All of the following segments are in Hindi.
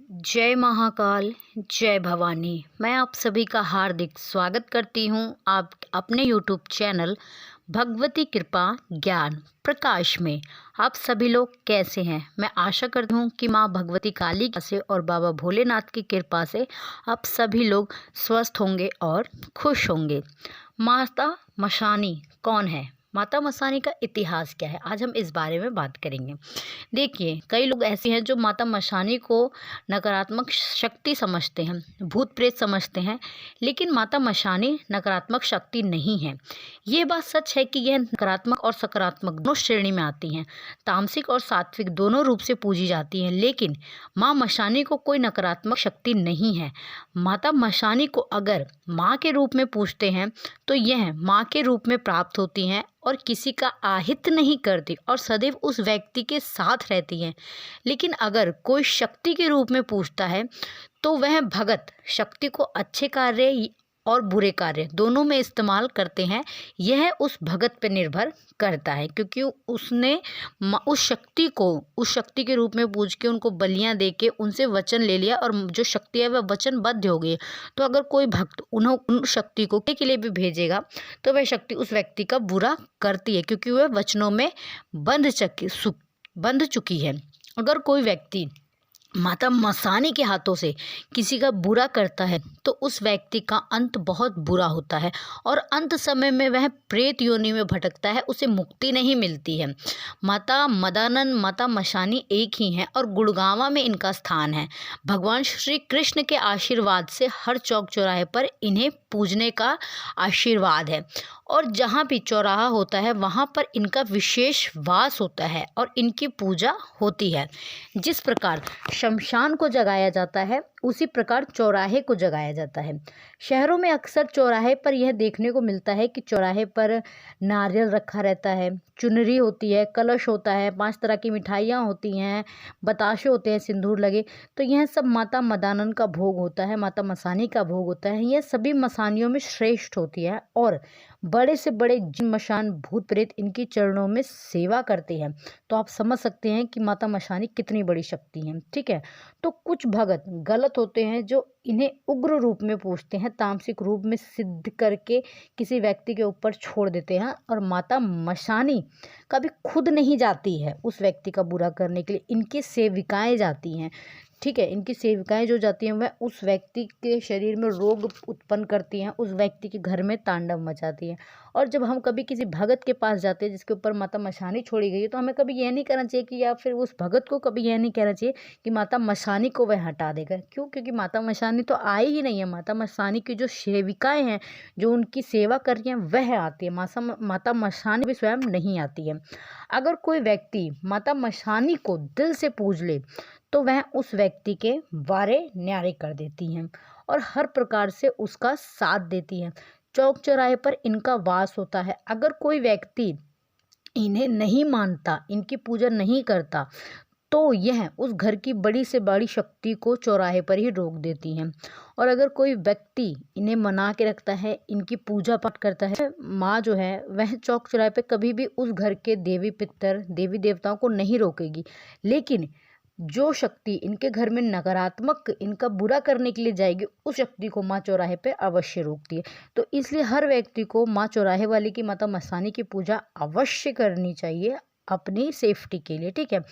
जय महाकाल, जय भवानी। मैं आप सभी का हार्दिक स्वागत करती हूँ आप अपने YouTube चैनल भगवती कृपा ज्ञान प्रकाश में। आप सभी लोग कैसे हैं? मैं आशा करती हूँ कि माँ भगवती काली से और बाबा भोलेनाथ की कृपा से आप सभी लोग स्वस्थ होंगे और खुश होंगे। माता मशानी कौन है? माता मसानी का इतिहास क्या है? आज हम इस बारे में बात करेंगे। देखिए, कई लोग ऐसे हैं जो माता मशानी को नकारात्मक शक्ति समझते हैं, भूत प्रेत समझते हैं, लेकिन माता मशानी नकारात्मक शक्ति नहीं है। ये बात सच है कि यह नकारात्मक और सकारात्मक दोनों श्रेणी में आती हैं, तामसिक और सात्विक दोनों रूप से पूजी जाती हैं, लेकिन माँ मशानी को कोई नकारात्मक शक्ति नहीं है। माता मशानी को अगर माँ के रूप में पूजते हैं तो यह माँ के रूप में प्राप्त होती हैं और किसी का आहित नहीं करती और सदैव उस व्यक्ति के साथ रहती हैं। लेकिन अगर कोई शक्ति के रूप में पूजता है तो वह भगत शक्ति को अच्छे कार्य और बुरे कार्य दोनों में इस्तेमाल करते हैं। यह उस भगत पर निर्भर करता है, क्योंकि उसने उस शक्ति के रूप में पूज के उनको बलियां दे के उनसे वचन ले लिया और जो शक्ति है वह वचनबद्ध हो गई। तो अगर कोई भक्त उन शक्ति को के लिए भी भेजेगा तो वह शक्ति उस व्यक्ति का बुरा करती है, क्योंकि वह वचनों में बंध चुकी है। अगर कोई व्यक्ति माता मसानी के हाथों से किसी का बुरा करता है तो उस व्यक्ति का अंत बहुत बुरा होता है और अंत समय में वह प्रेत योनि में भटकता है, उसे मुक्ति नहीं मिलती है। माता मदानंद माता मशानी एक ही हैं और गुड़गांवा में इनका स्थान है। भगवान श्री कृष्ण के आशीर्वाद से हर चौक चौराहे पर इन्हें पूजने का आशीर्वाद है और जहाँ भी चौराहा होता है वहाँ पर इनका विशेष वास होता है और इनकी पूजा होती है। जिस प्रकार शमशान को जगाया जाता है उसी प्रकार चौराहे को जगाया जाता है। शहरों में अक्सर चौराहे पर यह देखने को मिलता है कि चौराहे पर नारियल रखा रहता है, चुनरी होती है, कलश होता है, 5 तरह की मिठाइयाँ होती हैं, बताशे होते हैं, सिंदूर लगे। तो यह सब माता मदानंद का भोग होता है, माता मसानी का भोग होता है। यह सभी मसानियों में श्रेष्ठ होती है और बड़े से बड़े जिन मशान भूत प्रेत इनकी चरणों में सेवा करते हैं। तो आप समझ सकते हैं कि माता मशानी कितनी बड़ी शक्ति है। ठीक है, तो कुछ भगत गलत होते हैं जो इन्हें उग्र रूप में पूजते हैं, तामसिक रूप में सिद्ध करके किसी व्यक्ति के ऊपर छोड़ देते हैं और माता मशानी कभी खुद नहीं जाती है उस व्यक्ति का बुरा करने के लिए, इनकी सेविकाएं जाती हैं। ठीक है, इनकी सेविकाएं जो जाती हैं वह उस व्यक्ति के शरीर में रोग उत्पन्न करती हैं, उस व्यक्ति के घर में तांडव मचाती हैं। और जब हम कभी किसी भगत के पास जाते हैं जिसके ऊपर माता मशानी छोड़ी गई है तो हमें कभी यह नहीं करना चाहिए कि या फिर उस भगत को कभी यह नहीं कहना चाहिए कि माता मशानी को वह हटा देगा। क्यों? क्योंकि माता मशानी तो आई ही नहीं है। माता मशानी की जो सेविकाएं हैं जो उनकी सेवा कर रही हैं वह आती है, माता मशानी भी स्वयं नहीं आती है। अगर कोई व्यक्ति माता मशानी को दिल से पूज ले तो वह उस व्यक्ति के वारे न्यारे कर देती हैं और हर प्रकार से उसका साथ देती हैं। चौक चौराहे पर इनका वास होता है। अगर कोई व्यक्ति इन्हें नहीं मानता, इनकी पूजा नहीं करता, तो यह उस घर की बड़ी से बड़ी शक्ति को चौराहे पर ही रोक देती हैं। और अगर कोई व्यक्ति इन्हें मना के रखता है, इनकी पूजा पाठ करता है, माँ जो है वह चौक चौराहे पर कभी भी उस घर के देवी पितर देवी देवताओं को नहीं रोकेगी। लेकिन जो शक्ति इनके घर में नकारात्मक इनका बुरा करने के लिए जाएगी उस शक्ति को माँ चौराहे पे अवश्य रोकती है। तो इसलिए हर व्यक्ति को माँ चौराहे वाली की माता मसानी की पूजा अवश्य करनी चाहिए अपनी सेफ्टी के लिए। ठीक है,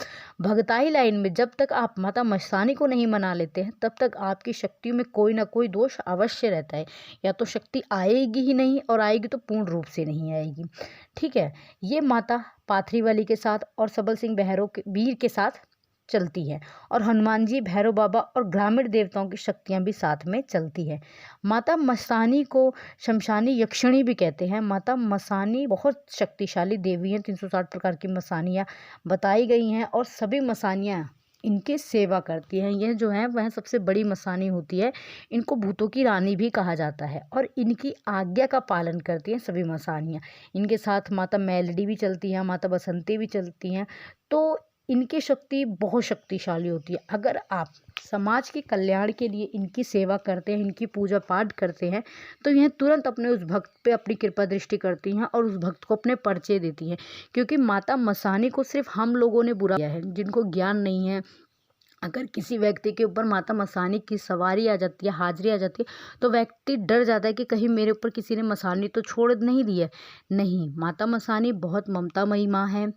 भगताई लाइन में जब तक आप माता मसानी को नहीं मना लेते हैं तब तक आपकी शक्तियों में कोई ना कोई दोष अवश्य रहता है। या तो शक्ति आएगी ही नहीं और आएगी तो पूर्ण रूप से नहीं आएगी। ठीक है, ये माता पाथरी वाली के साथ और सबल सिंह भैरव वीर के साथ चलती है और हनुमान जी, भैरव बाबा और ग्रामीण देवताओं की शक्तियां भी साथ में चलती है। माता मसानी को शमशानी यक्षिणी भी कहते हैं। माता मसानी बहुत शक्तिशाली देवी हैं। 360 प्रकार की मसानियां बताई गई हैं और सभी मसानियां इनकी सेवा करती हैं। यह जो है वह सबसे बड़ी मसानी होती है। इनको भूतों की रानी भी कहा जाता है और इनकी आज्ञा का पालन करती हैं सभी मसानियाँ। इनके साथ माता मेलडी भी चलती हैं, माता बसंती भी चलती हैं। तो इनकी शक्ति बहुत शक्तिशाली होती है। अगर आप समाज के कल्याण के लिए इनकी सेवा करते हैं, इनकी पूजा पाठ करते हैं, तो यह तुरंत अपने उस भक्त पे अपनी कृपा दृष्टि करती हैं और उस भक्त को अपने परिचय देती हैं। क्योंकि माता मसानी को सिर्फ हम लोगों ने बुरा किया है, जिनको ज्ञान नहीं है, अगर किसी व्यक्ति के ऊपर माता मसानी की सवारी आ जाती है, हाजिरी आ जाती है, तो व्यक्ति डर जाता है कि कहीं मेरे ऊपर किसी ने मसानी तो छोड़ नहीं दी है। नहीं, माता मसानी बहुत ममतामयी माँ है।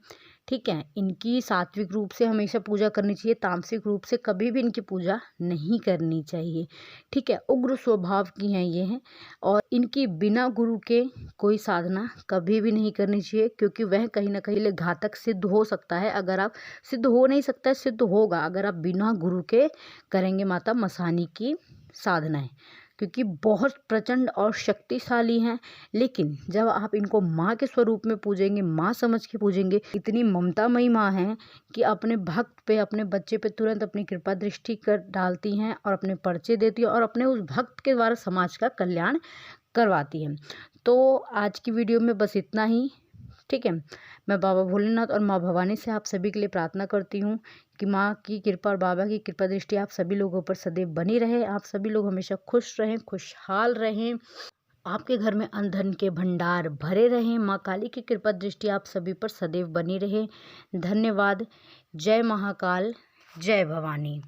ठीक है, इनकी सात्विक रूप से हमेशा पूजा करनी चाहिए, तामसिक रूप से कभी भी इनकी पूजा नहीं करनी चाहिए। ठीक है, उग्र स्वभाव की हैं ये हैं, और इनकी बिना गुरु के कोई साधना कभी भी नहीं करनी चाहिए, क्योंकि वह कहीं ना कहीं घातक सिद्ध हो सकता है। अगर आप सिद्ध हो नहीं सकता है, सिद्ध होगा अगर आप बिना गुरु के करेंगे माता मसानी की साधनाएं, क्योंकि बहुत प्रचंड और शक्तिशाली हैं। लेकिन जब आप इनको माँ के स्वरूप में पूजेंगे, माँ समझ के पूजेंगे, इतनी ममतामयी माँ हैं कि अपने भक्त पे, अपने बच्चे पे तुरंत अपनी कृपा दृष्टि कर डालती हैं और अपने पर्चे देती हैं और अपने उस भक्त के द्वारा समाज का कल्याण करवाती हैं। तो आज की वीडियो में बस इतना ही। ठीक है, मैं बाबा भोलेनाथ और माँ भवानी से आप सभी के लिए प्रार्थना करती हूँ कि माँ की कृपा और बाबा की कृपा दृष्टि आप सभी लोगों पर सदैव बनी रहे। आप सभी लोग हमेशा खुश रहें, खुशहाल रहें, आपके घर में अन्न धन के भंडार भरे रहें। माँ काली की कृपा दृष्टि आप सभी पर सदैव बनी रहे। धन्यवाद। जय महाकाल, जय भवानी।